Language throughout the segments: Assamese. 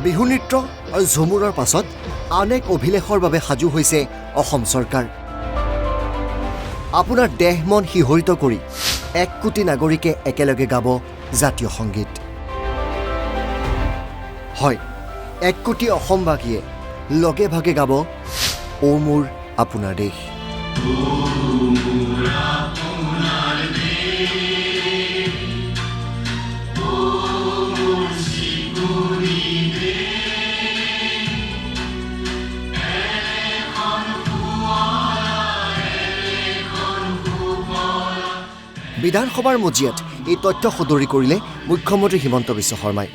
বিহু নৃত্য আৰু ঝুমুৰৰ পাছত আন এক অভিলেখৰ বাবে সাজু হৈছে অসম চৰকাৰ। আপোনাৰ দেহ মন শিহৰিত কৰি 1 কোটি নাগৰিকে একেলগে গাব জাতীয় সংগীত। হয়, 1 কোটি অসমবাসীয়ে লগে ভাগে গাব ও মোৰ আপোনাৰ দেশ। বিধানসভাৰ মজিয়াত এই তথ্য সদৰি কৰিলে মুখ্যমন্ত্ৰী হিমন্ত বিশ্ব শৰ্মাই।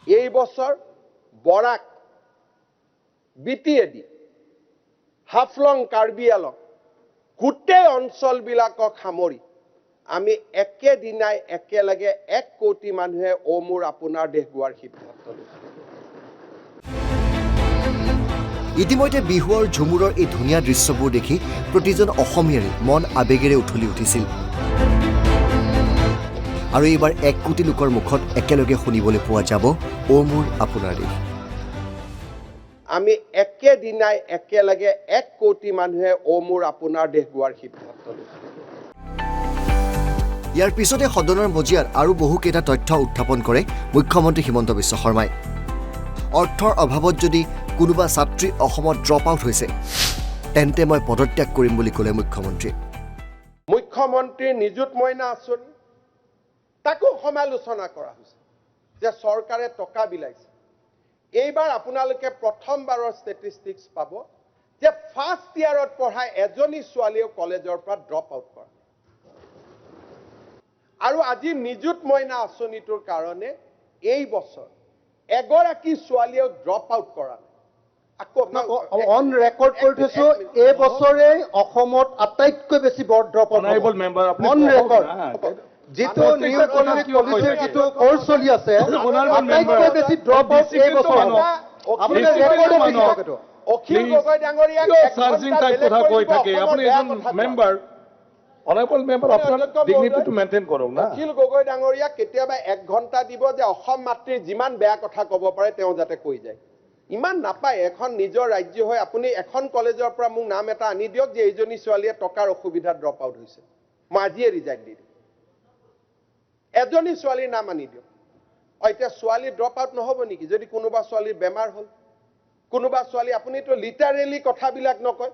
এই বছৰ বৰাক বিটিএডি হাফলং কাৰ্বি আলং গোটেই অঞ্চলবিলাকক সামৰি আমি একেদিনাই একেলগে 1 কোটি মানুহে ও মোৰ আপোনাৰ দেশ গোৱাৰ সিদ্ধান্ত লৈছোঁ। ইতিমধ্যে বিহু আৰু ঝুমুৰৰ এই ধুনীয়া দৃশ্যবোৰ দেখি প্ৰতিজন অসমীয়াৰে মন আৱেগেৰে উঠলি উঠিছিল। আৰু এইবাৰ 1 কোটি লোকৰ মুখত একেলগে শুনিবলৈ পোৱা যাব ও মোৰ আপোনাৰ দেশ। আমি একেদিনাই একেলগে 1 কোটি মানুহে ও মোৰ আপোনাৰ দেশ গোৱাৰ সিদ্ধান্ত লৈছোঁ। ইয়াৰ পিছতে সদনৰ মজিয়াত আৰু বহুকেইটা তথ্য উত্থাপন কৰে মুখ্যমন্ত্ৰী হিমন্ত বিশ্ব শৰ্মাই। অৰ্থৰ অভাৱত যদি কোনোবা ছাত্ৰী অসমত ড্ৰপ আউট হৈছে তেন্তে মই পদত্যাগ কৰিম বুলি ক'লে মুখ্যমন্ত্ৰী। মুখ্যমন্ত্ৰীৰ নিযুত মইনা আঁচনি তাকো সমালোচনা কৰা হৈছে যে চৰকাৰে টকা বিলাইছে। এইবাৰ আপোনালোকে প্ৰথমবাৰৰ ষ্টেটিষ্টিক্স পাব যে ফাৰ্ষ্ট ইয়াৰত পঢ়া এজনী ছোৱালীয়েও কলেজৰ পৰা ড্ৰপ আউট কৰা। আৰু আজি নিযুত মইনা আঁচনিটোৰ কাৰণে এই বছৰ এগৰাকী ছোৱালীয়েও ড্ৰপ আউট কৰা নাই। অন ৰেকৰ্ড কৰি থৈছো, এই বছৰে অসমত আটাইতকৈ বেছি ড্ৰপ আউট অন ৰেকৰ্ড। যিটো নিউ ইকনমিক পলিচিৰ যিটো কোৰ্চ চলি আছে আটাইতকৈ বেছি ড্ৰপ আউট এই বছৰ। আপোনাৰ ৰেকৰ্ড অখিল গগৈ ডাঙৰীয়া চাৰ্জিং টাইপ কথা কৈ থাকে। আপুনি এজন মেম্বাৰ অনাৰেবল মেম্বাৰ আপোনাৰ ডিগনিটিটো মেইনটেইন কৰক না। অখিল গগৈ ডাঙৰীয়া কেতিয়াবা 1 ঘণ্টা দিব যে অসম মাতৃৰ যিমান বেয়া কথা ক'ব পাৰে তেওঁ যাতে কৈ যায়। ইমান নাপায়। এখন নিজৰ ৰাজ্য হৈ আপুনি এখন কলেজৰ পৰা মোক নাম এটা আনি দিয়ক যে এইজনী ছোৱালীয়ে টকাৰ অসুবিধাত ড্ৰপ আউট হৈছে, মই আজিয়ে ৰিজাইন দি দিম। এজনী ছোৱালীৰ নাম আনি দিয়ক। এতিয়া ছোৱালী ড্ৰপ আউট নহ'ব নেকি যদি কোনোবা ছোৱালীৰ বেমাৰ হ'ল, কোনোবা ছোৱালী? আপুনিতো লিটাৰেলি কথাবিলাক নকয়।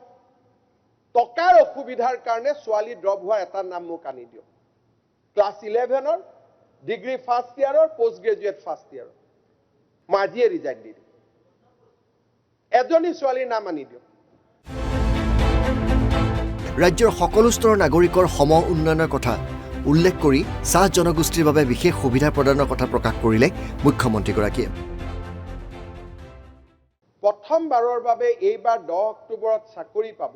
টকাৰ অসুবিধাৰ কাৰণে ছোৱালী ড্ৰপ হোৱা এটা নাম মোক আনি দিয়ক। ক্লাছ 11ৰ, ডিগ্ৰী ফাৰ্ষ্ট ইয়াৰৰ, পোষ্ট গ্ৰেজুৱেট ফাৰ্ষ্ট ইয়াৰৰ। মই আজিয়ে ৰিজাইন দি দিম। এজনী ছোৱালীৰ নাম আনি দিয়ক। ৰাজ্যৰ সকলো স্তৰৰ নাগৰিকৰ সম উন্নয়নৰ কথা উল্লেখ কৰি চাহ জনগোষ্ঠীৰ বাবে বিশেষ সুবিধা প্ৰদানৰ কথা প্ৰকাশ কৰিলে মুখ্যমন্ত্ৰীগৰাকীয়ে। প্ৰথমবাৰৰ বাবে এইবাৰ 10 অক্টোবৰত চাকৰি পাব,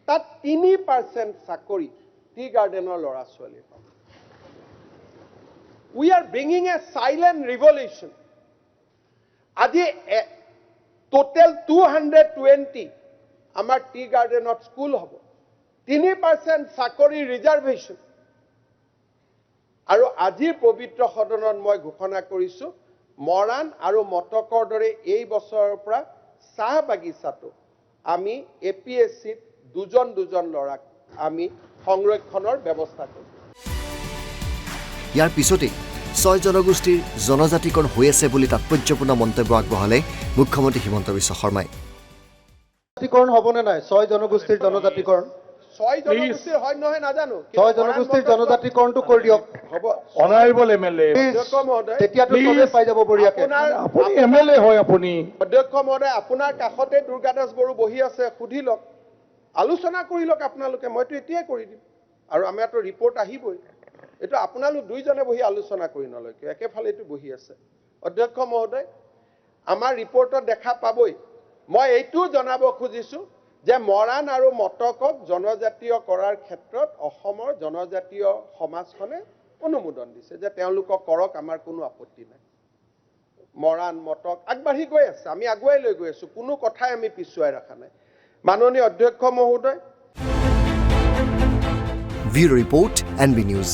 তাত 3% চাকৰি টি গাৰ্ডেনৰ ল'ৰা ছোৱালীয়ে পাব। We are bringing a silent revolution. আজি টোটেল 220 আমাৰ টি গাৰ্ডেনত স্কুল হ'ব। 3% চাকৰি ৰিজাৰ্ভেশ্যন। আৰু আজিৰ পবিত্ৰ সদনত মই ঘোষণা কৰিছোঁ মৰাণ আৰু মটকৰ দৰে এই বছৰৰ পৰা চাহ বাগিচাটো আমি APSCত দুজন ল'ৰাক আমি সংৰক্ষণৰ ব্যৱস্থা কৰিম। ইয়াৰ পিছতেই 6 জনগোষ্ঠীৰ জনজাতিকৰণ হৈ আছে বুলি তাৎপৰ্যপূৰ্ণ মন্তব্য আগবঢ়ালে মুখ্যমন্ত্ৰী হিমন্ত বিশ্ব শৰ্মাই। জনজাতিকৰণ হ'বনে নাই? 6 জনগোষ্ঠীৰ জনজাতিকৰণ 6 জনগোষ্ঠীৰ হয় নহয় নাজানো। 6 জনগোষ্ঠীৰ জনজাতিকৰণটো কৰি দিয়ক। হ'ব অনাৰেবল MLA অধ্যক্ষ মহোদয়, তেতিয়াতো চবেই পাই যাব বঢ়িয়াকে। আপুনি MLA হয়। আপুনি অধ্যক্ষ মহোদয়, আপোনাৰ কাষতে দুৰ্গা দাস বড়ো বহি আছে, সুধি লওক, আলোচনা কৰি লওক আপোনালোকে। মইতো এতিয়াই কৰি দিম আৰু আমাৰতো ৰিপৰ্ট আহিবই। এইটো আপোনালোক দুইজনে বহি আলোচনা কৰি নলয়, একেফালেতো বহি আছে। অধ্যক্ষ মহোদয়, আমাৰ ৰিপৰ্টত দেখা পাবই। মই এইটোও জনাব খুজিছোঁ যে মৰাণ আৰু মটকক জনজাতীয় কৰাৰ ক্ষেত্ৰত অসমৰ জনজাতীয় সমাজখনে অনুমোদন দিছে যে তেওঁলোকক কৰক, আমাৰ কোনো আপত্তি নাই। মৰাণ মটক আগবাঢ়ি গৈ আছে, আমি আগুৱাই লৈ গৈ আছোঁ, কোনো কথাই আমি পিছুৱাই ৰখা নাই। মাননীয় অধ্যক্ষ মহোদয়। Bureau report NB news.